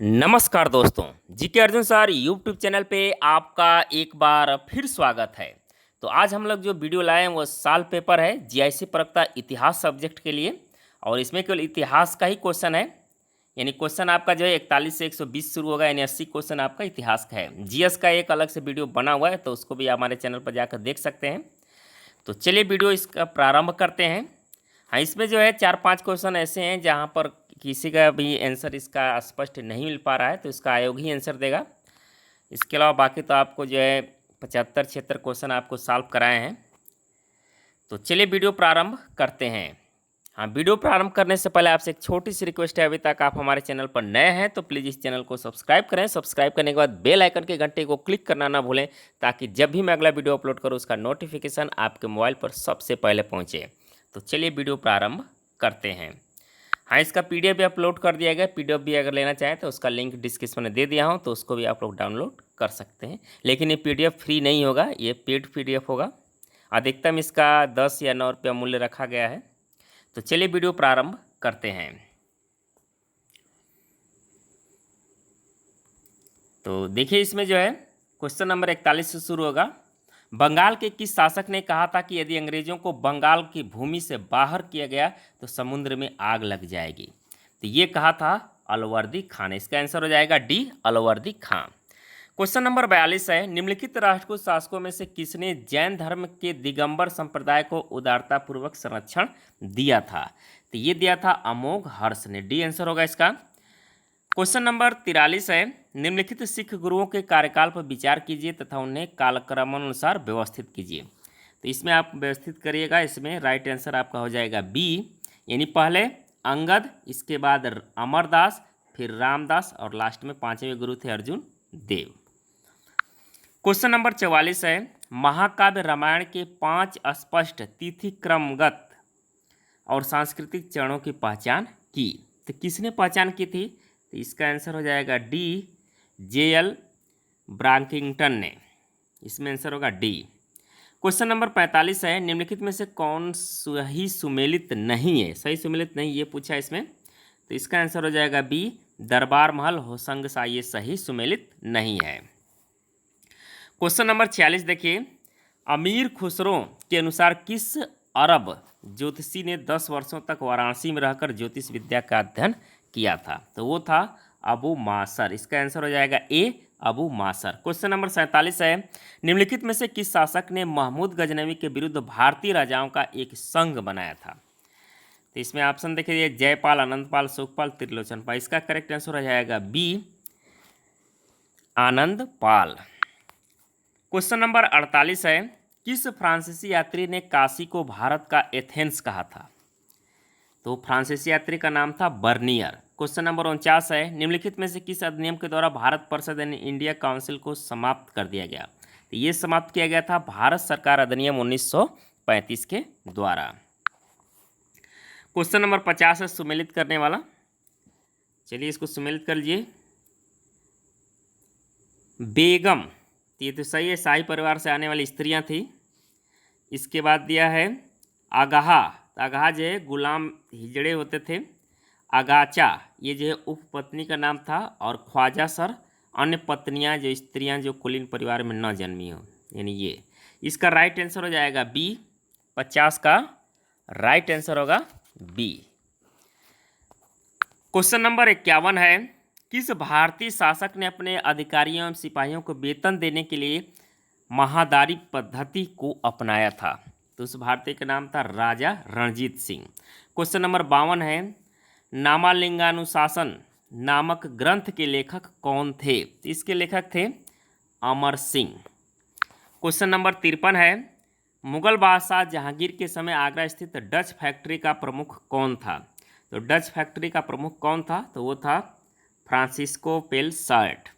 नमस्कार दोस्तों, GK Arjun sir YouTube channel पे आपका एक बार फिर स्वागत है। तो आज हम लोग जो वीडियो लाए हैं वो साल पेपर है जीआईसी प्रवक्ता इतिहास सब्जेक्ट के लिए। और इसमें केवल इतिहास का ही क्वेश्चन है, यानी क्वेश्चन आपका जो है 41 से 120 शुरू होगा, यानी 80 क्वेश्चन आपका इतिहास का है। जीएस का एक अलग से वीडियो बना हुआ है, तो उसको भी हमारे चैनल पर जाकर देख सकते हैं। तो चलिए वीडियो इसका प्रारंभ करते हैं। हाँ, इसमें जो है 4-5 क्वेश्चन ऐसे हैं जहाँ पर किसी का भी आंसर इसका स्पष्ट नहीं मिल पा रहा है, तो इसका आयोग ही आंसर देगा। इसके अलावा बाकी तो आपको जो है 75-76 क्वेश्चन आपको सॉल्व कराए हैं। तो चलिए वीडियो प्रारंभ करते हैं। हाँ, वीडियो प्रारंभ करने से पहले आपसे एक छोटी सी रिक्वेस्ट है, अभी तक आप हमारे चैनल पर नए हैं तो प्लीज़ इस चैनल को सब्सक्राइब करें। सब्सक्राइब करने के बाद बेल आइकन के घंटे को क्लिक करना ना भूलें, ताकि जब भी मैं अगला वीडियो अपलोड करूँ उसका नोटिफिकेशन आपके मोबाइल पर सबसे पहले पहुँचे। तो चलिए वीडियो प्रारंभ करते हैं। हाँ, इसका पीडीएफ भी अपलोड कर दिया गया। पीडीएफ भी अगर लेना चाहें तो उसका लिंक डिस्क्रिप्शन में दे दिया हूँ, तो उसको भी आप लोग डाउनलोड कर सकते हैं। लेकिन ये पीडीएफ फ्री नहीं होगा, ये पेड पीडीएफ होगा। अधिकतम इसका 10 या 9 रुपया मूल्य रखा गया है। तो चलिए वीडियो प्रारंभ करते हैं। तो देखिए, इसमें जो है क्वेश्चन नंबर 41 से शुरू होगा। बंगाल के किस शासक ने कहा था कि यदि अंग्रेजों को बंगाल की भूमि से बाहर किया गया तो समुद्र में आग लग जाएगी? तो ये कहा था अलवर्दी खां ने। इसका आंसर हो जाएगा डी, अलवर्दी खां। क्वेश्चन नंबर 42 है, निम्नलिखित राष्ट्रकूट शासकों में से किसने जैन धर्म के दिगंबर संप्रदाय को उदारतापूर्वक संरक्षण दिया था? तो ये दिया था अमोघ हर्ष ने। डी आंसर होगा इसका। क्वेश्चन नंबर 43 है, निम्नलिखित सिख गुरुओं के कार्यकाल पर विचार कीजिए तथा उन्हें कालक्रमानुसार व्यवस्थित कीजिए। तो इसमें आप व्यवस्थित करिएगा। इसमें राइट आंसर आपका हो जाएगा बी, यानी पहले अंगद, इसके बाद अमरदास, फिर रामदास और लास्ट में 5वें गुरु थे अर्जुन देव। क्वेश्चन नंबर 44 है, महाकाव्य रामायण के 5 स्पष्ट तिथि क्रमगत और सांस्कृतिक चरणों की पहचान की। तो किसने पहचान की थी? तो इसका आंसर हो जाएगा डी, जे.एल. ब्रांकिंगटन ने। इसमें आंसर होगा डी। क्वेश्चन नंबर 45 है, निम्नलिखित में से कौन सही सुमेलित नहीं है? सही सुमेलित नहीं ये पूछा इसमें, तो इसका आंसर हो जाएगा बी, दरबार महल होशंग सा, ये सही सुमेलित नहीं है। क्वेश्चन नंबर 46 देखिए, अमीर खुसरो के अनुसार किस अरब ज्योतिषी ने 10 वर्षों तक वाराणसी में रहकर ज्योतिष विद्या का अध्ययन किया था? तो वो था अबू मासर। इसका आंसर हो जाएगा ए, अबू मासर। क्वेश्चन नंबर 47 है, निम्नलिखित में से किस शासक ने महमूद गजनवी के विरुद्ध भारतीय राजाओं का एक संघ बनाया था? तो इसमें ऑप्शन देखिए, जयपाल, अनंतपाल, सुखपाल, त्रिलोचनपाल। इसका करेक्ट आंसर हो जाएगा बी, आनंदपाल। क्वेश्चन नंबर 48 है, किस फ्रांसीसी यात्री ने काशी को भारत का एथेंस कहा था? तो फ्रांसीसी यात्री का नाम था बर्नियर। क्वेश्चन नंबर 49 है, निम्नलिखित में से किस अधिनियम के द्वारा भारत परिषद यानी इंडिया काउंसिल को समाप्त कर दिया गया? तो ये समाप्त किया गया था भारत सरकार अधिनियम 1935 के द्वारा। क्वेश्चन नंबर 50 है सुमेलित करने वाला। चलिए इसको सुमेलित कर लीजिए। बेगम, ये तो सही है, शाही परिवार से आने वाली स्त्रियां थी। इसके बाद दिया है आगाहा, आगाहा जो है गुलाम हिजड़े होते थे। अगाचा, ये जो है उपपत्नी का नाम था। और ख्वाजा सर, अन्य पत्नियां जो स्त्रियां जो कुलीन परिवार में न जन्मी हो, यानी ये। इसका राइट आंसर हो जाएगा बी, 50 का राइट आंसर होगा बी। क्वेश्चन नंबर 51 है, किस भारतीय शासक ने अपने अधिकारियों एवं सिपाहियों को वेतन देने के लिए महादारी पद्धति को अपनाया था? तो उस भारतीय का नाम था राजा रणजीत सिंह। क्वेश्चन नंबर 52 है, नामालिंगानुशासन नामक ग्रंथ के लेखक कौन थे? इसके लेखक थे अमर सिंह। क्वेश्चन नंबर 53 है, मुगल बादशाह जहांगीर के समय आगरा स्थित डच फैक्ट्री का प्रमुख कौन था? तो डच फैक्ट्री का प्रमुख कौन था? तो वो था फ्रांसिस्को पेलसार्ट।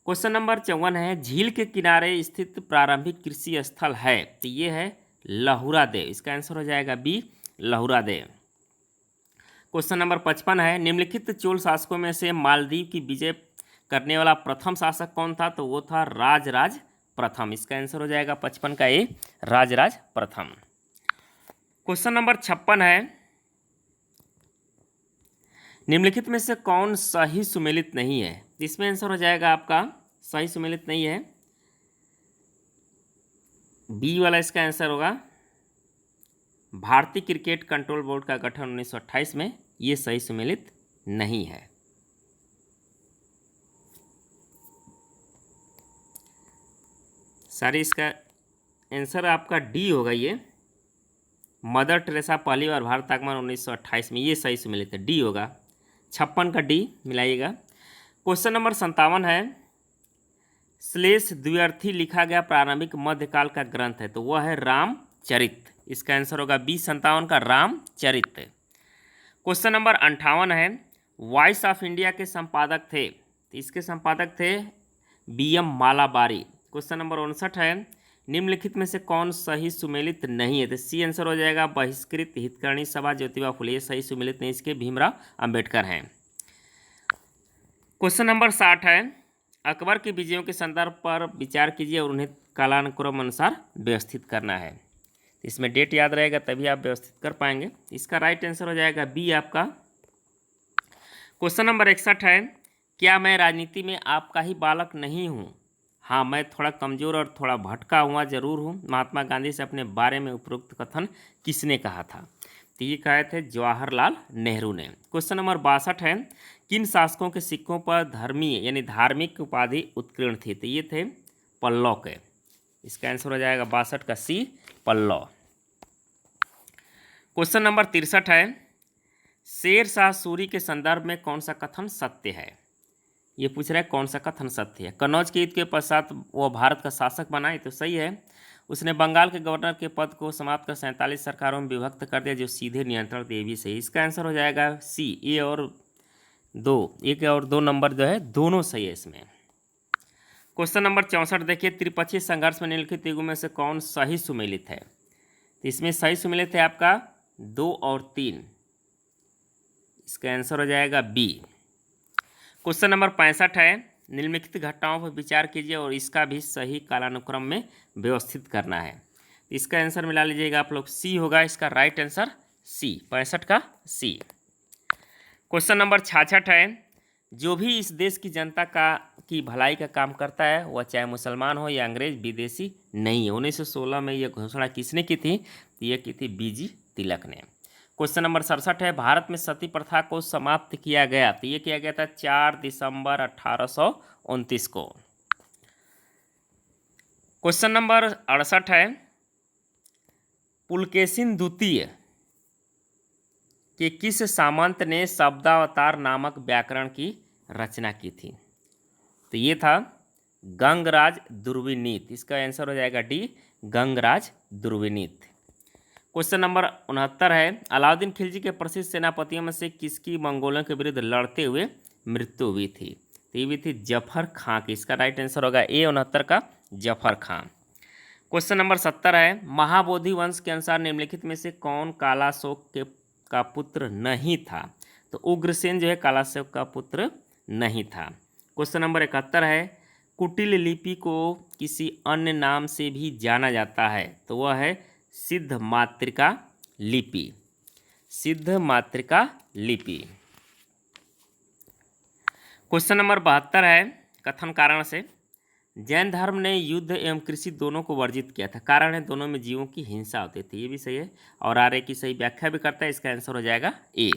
क्वेश्चन नंबर 54 है, झील के किनारे स्थित प्रारंभिक कृषि स्थल है? तो ये है लहुरा देव। इसका आंसर हो जाएगा बी, लहुरा देव। क्वेश्चन नंबर 55 है, निम्नलिखित चोल शासकों में से मालदीव की विजय करने वाला प्रथम शासक कौन था? तो वो था राजराज प्रथम। इसका आंसर हो जाएगा 55 का ए, राजराज प्रथम। क्वेश्चन नंबर 56 है, निम्नलिखित में से कौन सही सुमेलित नहीं है? इसमें आंसर हो जाएगा आपका सही सुमेलित नहीं है, बी वाला इसका आंसर होगा। भारतीय क्रिकेट कंट्रोल बोर्ड का गठन 1928 में, ये सही सुमेलित नहीं है। सारी इसका आंसर आपका डी होगा। ये मदर टेरेसा पहली बार भारत आगमन 1928 में, ये सही सुमेलित है, डी होगा। 56 का डी मिलाइएगा। क्वेश्चन नंबर 57 है, श्लेष द्व्यर्थी लिखा गया प्रारंभिक मध्यकाल का ग्रंथ है, तो वह है रामचरित। इसका आंसर होगा बी 57 का रामचरित। क्वेश्चन नंबर 58 है, वॉइस ऑफ इंडिया के संपादक थे, तो इसके संपादक थे BM मालाबारी। क्वेश्चन नंबर 59 है, निम्नलिखित में से कौन सही सुमेलित नहीं है? तो सी आंसर हो जाएगा बहिष्कृत हितकर्णी सभा ज्योतिबा फुले, सही सुमेलित नहीं, इसके भीमराव अंबेडकर हैं। क्वेश्चन नंबर 60 है, अकबर के विजयों के संदर्भ पर विचार कीजिए और उन्हें कालानुक्रम अनुसार व्यवस्थित करना है। इसमें डेट याद रहेगा तभी आप व्यवस्थित कर पाएंगे। इसका राइट आंसर हो जाएगा बी आपका। क्वेश्चन नंबर 61 है, क्या मैं राजनीति में आपका ही बालक नहीं हूँ? हाँ, मैं थोड़ा कमज़ोर और थोड़ा भटका हुआ जरूर हूँ। महात्मा गांधी से अपने बारे में उपरोक्त कथन किसने कहा था? तो ये कहे थे जवाहरलाल नेहरू ने। क्वेश्चन नंबर 62 है, किन शासकों के सिक्कों पर धर्मीय यानी धार्मिक उपाधि उत्कीर्ण थी? तो ये थे पल्लव के। इसका आंसर हो जाएगा 62 का सी, पल्लव। क्वेश्चन नंबर 63 है, शेर शाह सूरी के संदर्भ में कौन सा कथन सत्य है? ये पूछ रहा है कौन सा कथन सत्य है। कन्नौज के युद्ध के पश्चात वह भारत का शासक बना, ये तो सही है। उसने बंगाल के गवर्नर के पद को समाप्त कर 47 सरकारों में विभक्त कर दिया जो सीधे नियंत्रण थे, ये भी सही। इसका आंसर हो जाएगा सी, एक और दो नंबर जो है दोनों सही है इसमें। क्वेश्चन नंबर 64 देखिए, त्रिपक्षीय संघर्ष में निम्नलिखित युगों में से कौन सही सुमेलित है? तो इसमें सही सुमेलित है आपका 2 और 3। इसका आंसर हो जाएगा बी। क्वेश्चन नंबर 65 है, निम्नलिखित घटनाओं पर विचार कीजिए और इसका भी सही कालानुक्रम में व्यवस्थित करना है। इसका आंसर मिला लीजिएगा आप लोग, सी होगा इसका राइट आंसर, सी 65 का सी। क्वेश्चन नंबर 66 है, जो भी इस देश की जनता की भलाई का काम करता है वह चाहे मुसलमान हो या अंग्रेज विदेशी नहीं है। 1916 में यह घोषणा किसने की थी? तो यह की थी BG तिलक ने। क्वेश्चन नंबर 67 है, भारत में सती प्रथा को समाप्त किया गया, तो ये किया गया था 4 दिसंबर 1829 को। क्वेश्चन नंबर 68 है, पुलकेशिन द्वितीय के किस सामंत ने शब्दावतार नामक व्याकरण की रचना की थी? तो ये था गंगराज दुर्विनीत। इसका आंसर हो जाएगा डी, गंगराज दुर्विनीत। क्वेश्चन नंबर 69 है, अलाउद्दीन खिलजी के प्रसिद्ध सेनापतियों में से किसकी मंगोलों के विरुद्ध लड़ते हुए मृत्यु हुई थी? तो ये भी थी जफर खां की। इसका राइट आंसर होगा ए 69 का, जफर खां। क्वेश्चन नंबर 70 है, महाबोधि वंश के अनुसार निम्नलिखित में से कौन कालाशोक का पुत्र नहीं था? तो उग्रसेन जो है कालाशोक का पुत्र नहीं था। क्वेश्चन नंबर 71 है, कुटिल लिपि को किसी अन्य नाम से भी जाना जाता है, तो वह है सिद्ध मातृका लिपि, सिद्ध मातृका लिपि। क्वेश्चन नंबर 72 है, कथन कारण से जैन धर्म ने युद्ध एवं कृषि दोनों को वर्जित किया था, कारण है दोनों में जीवों की हिंसा होती थी, ये भी सही है और आर्य की सही व्याख्या भी करता है। इसका आंसर हो जाएगा ए।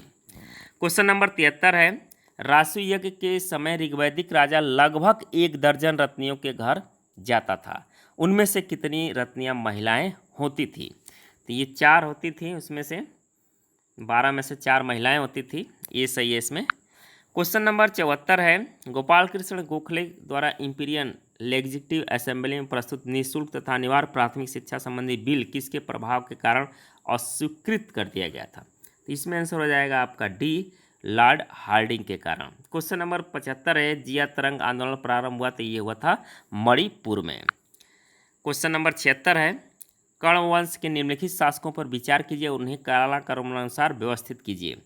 क्वेश्चन नंबर 73 है, रासु यज्ञ के समय ऋग्वैदिक राजा लगभग 1 दर्जन रत्नियों के घर जाता था, उनमें से कितनी रत्नियां महिलाएं होती थी? तो ये 4 होती थी, उसमें से 12 में से 4 महिलाएं होती थी, ये सही है इसमें। क्वेश्चन नंबर 74 है, गोपाल कृष्ण गोखले द्वारा इंपीरियल लेजिस्लेटिव असेंबली में प्रस्तुत निःशुल्क तथा अनिवार्य प्राथमिक शिक्षा संबंधी बिल किसके प्रभाव के कारण अस्वीकृत कर दिया गया था? तो इसमें आंसर हो जाएगा आपका डी, लॉर्ड हार्डिंग के कारण। क्वेश्चन नंबर 75 है, जिया तरंग आंदोलन प्रारंभ हुआ, तो ये हुआ था मणिपुर में। क्वेश्चन नंबर 76 है, कर्ण वंश के निम्नलिखित शासकों पर विचार कीजिए और उन्हें कालानुसार व्यवस्थित कीजिए,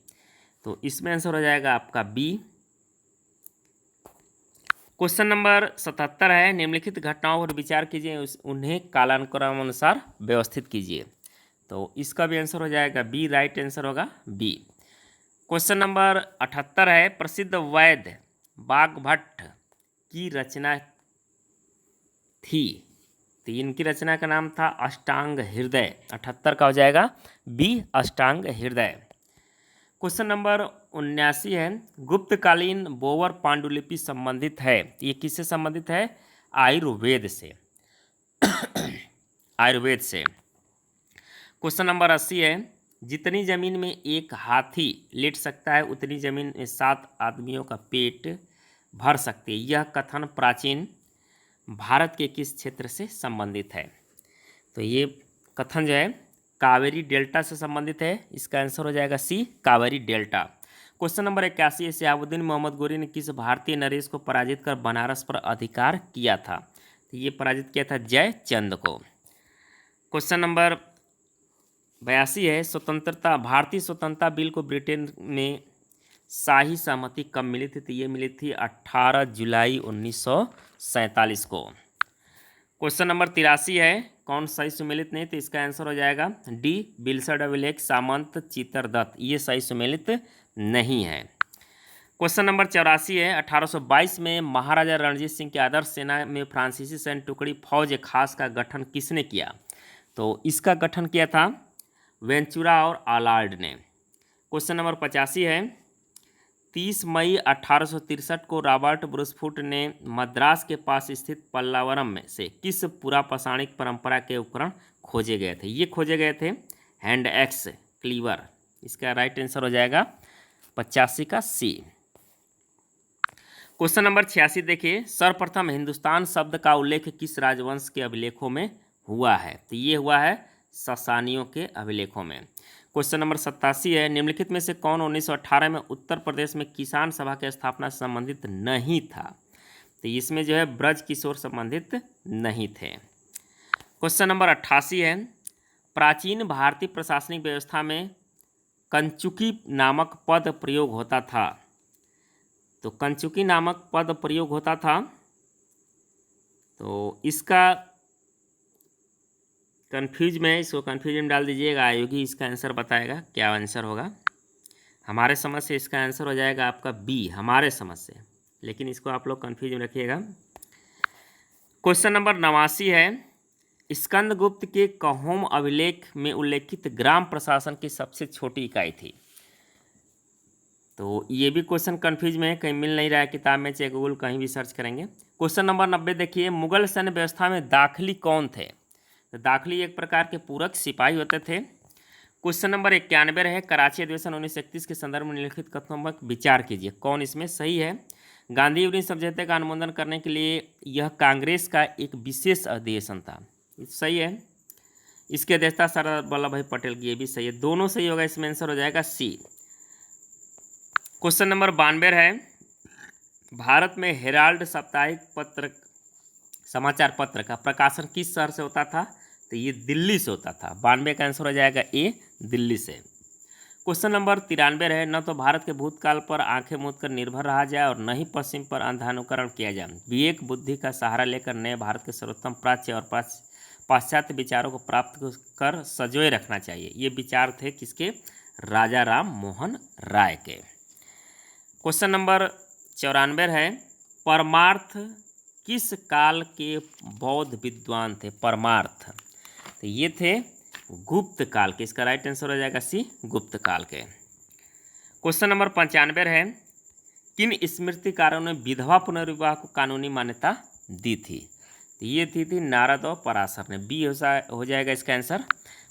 तो इसमें आंसर हो जाएगा आपका बी। क्वेश्चन नंबर 77 है, निम्नलिखित घटनाओं पर विचार कीजिए उन्हें कालानुक्रम अनुसार व्यवस्थित कीजिए, तो इसका भी आंसर हो जाएगा बी, राइट आंसर होगा बी। क्वेश्चन नंबर 78 है, प्रसिद्ध वैद्य बागभट्ट की रचना थी। तो इनकी रचना का नाम था अष्टांग हृदय। 78 का हो जाएगा बी, अष्टांग हृदय। क्वेश्चन नंबर 79 है, गुप्तकालीन बोवर पांडुलिपि संबंधित है। ये किससे संबंधित है? आयुर्वेद से। आयुर्वेद से। क्वेश्चन नंबर 80 है, जितनी जमीन में एक हाथी लेट सकता है उतनी जमीन में 7 आदमियों का पेट भर सकती है। यह कथन प्राचीन भारत के किस क्षेत्र से संबंधित है? तो ये कथन जो है कावेरी डेल्टा से संबंधित है। इसका आंसर हो जाएगा सी, कावेरी डेल्टा। क्वेश्चन नंबर 81 है, शहाबुद्दीन मोहम्मद गोरी ने किस भारतीय नरेश को पराजित कर बनारस पर अधिकार किया था? तो ये पराजित किया था जयचंद को। क्वेश्चन नंबर 82 है, स्वतंत्रता भारतीय स्वतंत्रता बिल को ब्रिटेन में शाही सहमति कब मिली थी? तो ये मिली थी 18 जुलाई 1947 को। क्वेश्चन नंबर 83 है, कौन सही सुमेलित नहीं? तो इसका आंसर हो जाएगा डी, बिलसड अभिलेख सामंत चित्रदत्त। ये सही सुमेलित नहीं है। क्वेश्चन नंबर 84 है, 1822 में महाराजा रणजीत सिंह की आदर्श सेना में फ्रांसीसी सैन्य टुकड़ी फौज खास का गठन किसने किया? तो इसका गठन किया था वेंचुरा और आलार्ड ने। क्वेश्चन नंबर 85 है, 30 मई 1863 को रॉबर्ट ब्रूसफुट ने मद्रास के पास स्थित पल्लावरम में से किस पुरापाषाणिक परंपरा के उपकरण खोजे गए थे? ये खोजे गए थे हैंड एक्स क्लीवर। इसका राइट आंसर हो जाएगा 85 का सी। क्वेश्चन नंबर 86 देखिए, सर्वप्रथम हिंदुस्तान शब्द का उल्लेख किस राजवंश के अभिलेखों में हुआ है? तो ये हुआ है ससानियों के अभिलेखों में। क्वेश्चन नंबर 87 है, निम्नलिखित में से कौन 1918 में उत्तर प्रदेश में किसान सभा की स्थापना से संबंधित नहीं था? तो इसमें जो है ब्रज किशोर संबंधित नहीं थे। क्वेश्चन नंबर 88 है, प्राचीन भारतीय प्रशासनिक व्यवस्था में कंचुकी नामक पद प्रयोग होता था। तो कंचुकी नामक पद प्रयोग होता था, तो इसका कन्फ्यूज में, इसको कन्फ्यूज में डाल दीजिएगा, आयोगी इसका आंसर बताएगा क्या आंसर होगा। हमारे समझ से इसका आंसर हो जाएगा आपका बी, हमारे समझ से, लेकिन इसको आप लोग कन्फ्यूज में रखिएगा। क्वेश्चन नंबर 89 है, स्कंदगुप्त के कहोम अभिलेख में उल्लेखित ग्राम प्रशासन की सबसे छोटी इकाई थी। तो ये भी क्वेश्चन कन्फ्यूज में है, कहीं मिल नहीं रहा है किताब में, चाहे गूगल कहीं भी सर्च करेंगे। क्वेश्चन नंबर 90 देखिए, मुगल सैन्य व्यवस्था में दाखिली कौन थे? तो दाखिली एक प्रकार के पूरक सिपाही होते थे। क्वेश्चन नंबर 91 है, कराची अधिवेशन 1931 के संदर्भ में निम्नलिखित कथनों पर विचार कीजिए, कौन इसमें सही है? गांधी यूनियन समझौते का अनुमोदन करने के लिए यह कांग्रेस का एक विशेष अधिवेशन था। सही है। इसकी अध्यक्षता सरदार वल्लभ भाई पटेल की, ये भी सही है। दोनों सही होगा, इसमें आंसर हो जाएगा सी। क्वेश्चन नंबर 92 है, भारत में हेराल्ड साप्ताहिक पत्र समाचार पत्र का प्रकाशन किस शहर से होता था? तो ये दिल्ली से होता था। 92 का आंसर हो जाएगा ए, दिल्ली से। क्वेश्चन नंबर 93 है, न तो भारत के भूतकाल पर आंखें मूंद कर निर्भर रहा जाए और न ही पश्चिम पर अंधानुकरण किया जाए। विवेक बुद्धि का सहारा लेकर नए भारत के सर्वोत्तम प्राच्य और पाश्चात्य विचारों को प्राप्त कर सजोए रखना चाहिए। ये विचार थे किसके? राजा राम मोहन राय के। क्वेश्चन नंबर 94 है, परमार्थ किस काल के बौद्ध विद्वान थे? परमार्थ, तो ये थे गुप्त काल के। इसका राइट आंसर हो जाएगा सी, गुप्त काल के। क्वेश्चन नंबर 95 है, किन स्मृतिकारों ने विधवा पुनर्विवाह को कानूनी मान्यता दी थी? तो ये थी नारद और पराशर ने। बी हो जाएगा इसका आंसर।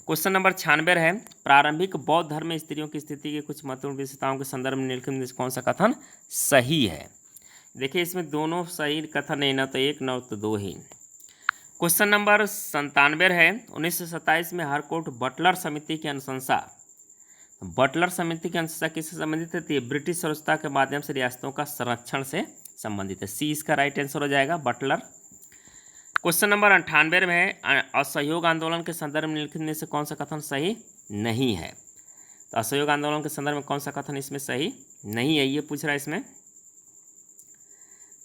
क्वेश्चन नंबर 96 है, प्रारंभिक बौद्ध धर्म में स्त्रियों की स्थिति की कुछ महत्वपूर्ण विशेषताओं के संदर्भ में निम्नलिखित में कौन सा कथन सही है? देखिए इसमें दोनों सही कथन नहीं, ना तो एक ना तो दो ही। क्वेश्चन नंबर 97 है, 1927 में हाईकोर्ट बटलर समिति की अनुशंसा, बटलर समिति की अनुशंसा किससे संबंधित है? तो ब्रिटिश स्वच्छता के माध्यम से रियासतों का संरक्षण से संबंधित है। सी इसका राइट आंसर हो जाएगा, बटलर। क्वेश्चन नंबर 98 में है, असहयोग आंदोलन के संदर्भ में निम्नलिखित में से कौन सा कथन सही नहीं है? तो असहयोग आंदोलन के संदर्भ में कौन सा कथन इसमें सही नहीं है, ये पूछ रहा है इसमें।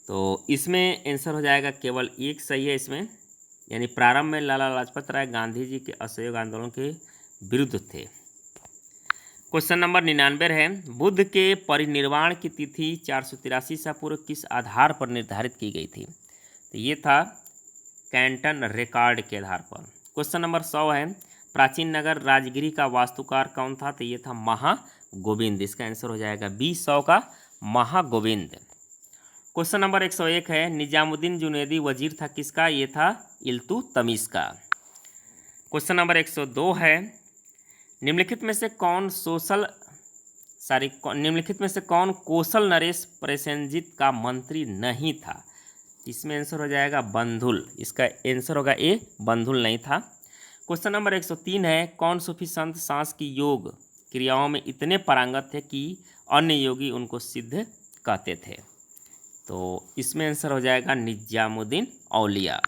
तो इसमें आंसर हो जाएगा केवल एक सही है इसमें, यानी प्रारंभ में लाला लाजपत राय गांधी जी के असहयोग आंदोलन के विरुद्ध थे। क्वेश्चन नंबर 99 है, बुद्ध के परिनिर्वाण की तिथि 483 ईसा पूर्व किस आधार पर निर्धारित की गई थी? तो ये था कैंटन रिकॉर्ड के आधार पर। क्वेश्चन नंबर 100 है, प्राचीन नगर राजगिरी का वास्तुकार कौन था? तो ये था महागोविंद। इसका आंसर हो जाएगा बी 100 का महागोविंद। क्वेश्चन नंबर 101 है, निजामुद्दीन जुनैदी वजीर था किसका? ये था इल्तुतमिश का। क्वेश्चन नंबर 102 है, निम्नलिखित में से कौन कौशल नरेश प्रसेनजीत का मंत्री नहीं था? इसमें आंसर हो जाएगा बंधुल। इसका आंसर होगा ए, बंधुल नहीं था। क्वेश्चन नंबर 103 है, कौन सूफी संत सांस की योग क्रियाओं में इतने पारंगत थे कि अन्य योगी उनको सिद्ध कहते थे? तो इसमें आंसर हो जाएगा निजामुद्दीन औलिया।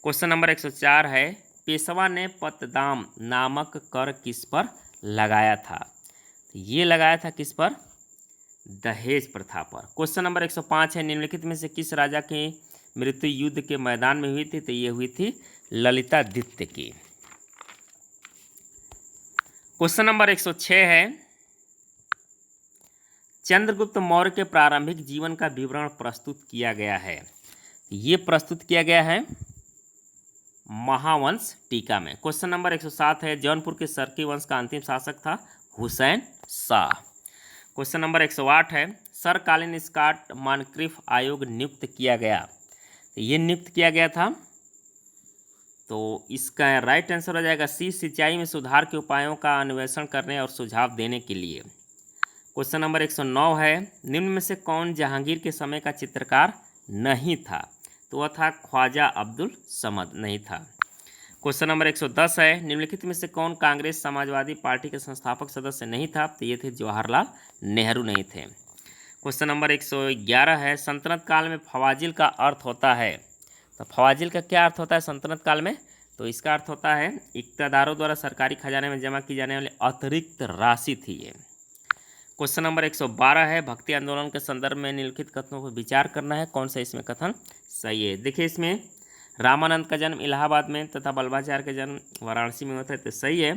क्वेश्चन नंबर 104 है, पेशवा ने पतदाम नामक कर किस पर लगाया था? तो ये लगाया था किस पर? दहेज प्रथा पर। क्वेश्चन नंबर 105 है, निम्नलिखित में से किस राजा की मृत्यु युद्ध के मैदान में हुई थी? तो ये हुई थी ललितादित्य की। क्वेश्चन नंबर 106 है, चंद्रगुप्त मौर्य के प्रारंभिक जीवन का विवरण प्रस्तुत किया गया है। ये प्रस्तुत किया गया है महावंश टीका में। क्वेश्चन नंबर 107 है, जौनपुर के सरकी वंश का अंतिम शासक था हुसैन शाह। क्वेश्चन नंबर 108 है, सरकालीन स्कॉट मॉनक्रिफ आयोग नियुक्त किया गया। तो ये नियुक्त किया गया था, तो इसका राइट आंसर हो जाएगा सी, सिंचाई में सुधार के उपायों का अन्वेषण करने और सुझाव देने के लिए। क्वेश्चन नंबर 109 है, निम्न में से कौन जहांगीर के समय का चित्रकार नहीं था? तो वह था ख्वाजा अब्दुल समद, नहीं था। क्वेश्चन नंबर 110 है, निम्नलिखित में से कौन कांग्रेस समाजवादी पार्टी के संस्थापक सदस्य नहीं था? तो ये थे जवाहरलाल नेहरू नहीं थे। क्वेश्चन नंबर 111 है, सल्तनत काल में फवाजिल का अर्थ होता है। तो फवाजिल का क्या अर्थ होता है सल्तनत काल में? तो इसका अर्थ होता है इक़्तिदारों द्वारा सरकारी खजाने में जमा की जाने वाली अतिरिक्त राशि थी ये। क्वेश्चन नंबर 112 है, भक्ति आंदोलन के संदर्भ में निम्नलिखित कथनों पर विचार करना है, कौन सा इसमें कथन सही है? देखिए, इसमें रामानंद का जन्म इलाहाबाद में तथा वल्लभाचार्य का जन्म वाराणसी में होता है, तो सही है।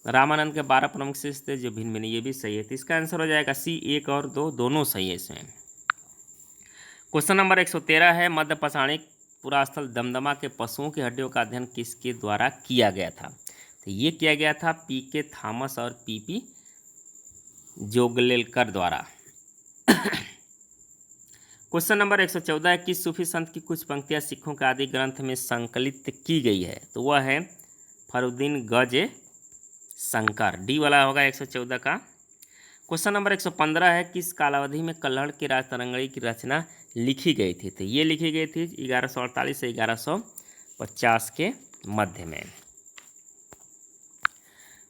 रामानंद के 12 प्रमुख शिष्य थे जो भिन्न भिन्न, ये भी सही है। तो इसका आंसर हो जाएगा सी, 1 और 2 दोनों सही है इसमें। क्वेश्चन नंबर 113 है, मध्य पाषाणिक पुरास्थल दमदमा के पशुओं की हड्डियों का अध्ययन किसके द्वारा किया गया था? तो ये किया गया था पी.के. थॉमस और पी.पी. जोगलेलकर द्वारा। क्वेश्चन नंबर 114 है, किस सूफी संत की कुछ पंक्तियां सिखों के आदि ग्रंथ में संकलित की गई है? तो वह है फरुद्दीन गज शंकर, डी वाला होगा 114 का। क्वेश्चन नंबर 115 है, किस कालावधि में कल्हड़ की राजतरंगिणी की रचना लिखी गई थी? तो ये लिखी गई थी 1148 से 1150 के मध्य में।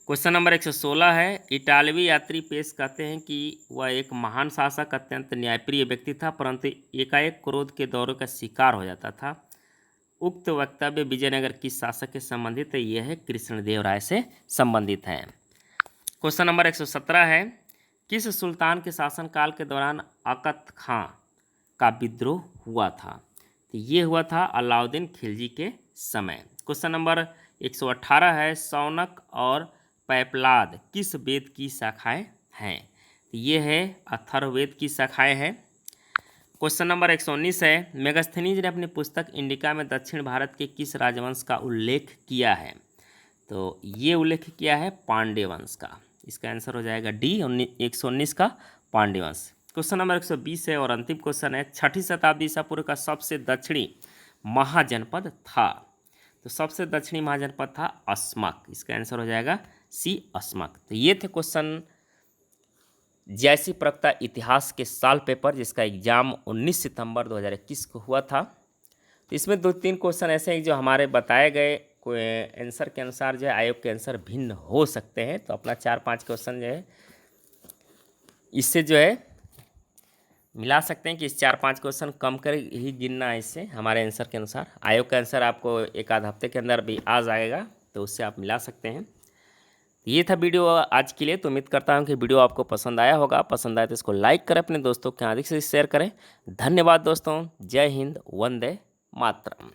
क्वेश्चन नंबर 116 है, इटालवी यात्री पेश कहते हैं कि वह एक महान शासक, अत्यंत न्यायप्रिय व्यक्ति था, परंतु एकाएक क्रोध के दौरे का शिकार हो जाता था। उक्त वक्तव्य विजयनगर किस शासक से संबंधित है? यह है कृष्णदेव राय से संबंधित है। क्वेश्चन नंबर 117 है, किस सुल्तान के शासनकाल के दौरान अकत खां का विद्रोह हुआ था? तो ये हुआ था अलाउद्दीन खिलजी के समय। क्वेश्चन नंबर 118 है, शौनक और पैपलाद किस वेद की शाखाएं हैं? तो ये है अथर्ववेद की शाखाएं हैं। क्वेश्चन नंबर 119 है, मेगास्थनीज ने अपनी पुस्तक इंडिका में दक्षिण भारत के किस राजवंश का उल्लेख किया है? तो ये उल्लेख किया है पांड्य वंश का। इसका आंसर हो जाएगा डी, 119 का पांड्य वंश। क्वेश्चन नंबर 120 है और अंतिम क्वेश्चन है, 6ठी शताब्दी ईसा पूर्व का सबसे दक्षिणी महाजनपद था? तो सबसे दक्षिणी महाजनपद था अस्मक। इसका आंसर हो जाएगा सी, अस्मक। तो ये थे क्वेश्चन जैसी प्रवक्ता इतिहास के साल पेपर, जिसका एग्जाम 19 सितंबर 2021 को हुआ था। तो इसमें 2-3 क्वेश्चन ऐसे हैं जो हमारे बताए गए आंसर के अनुसार जो है आयोग के आंसर भिन्न हो सकते हैं। तो अपना 4-5 क्वेश्चन जो है इससे जो है मिला सकते हैं कि इस 4-5 क्वेश्चन कम कर ही गिनना है इससे हमारे आंसर के अनुसार। आयोग का आंसर आपको एक आध हफ्ते के अंदर भी आ जाएगा, तो उससे आप मिला सकते हैं। ये था वीडियो आज के लिए। तो उम्मीद करता हूँ कि वीडियो आपको पसंद आया होगा। पसंद आए तो इसको लाइक करें, अपने दोस्तों के अधिक से शेयर करें। धन्यवाद दोस्तों। जय हिंद, वंदे मातरम।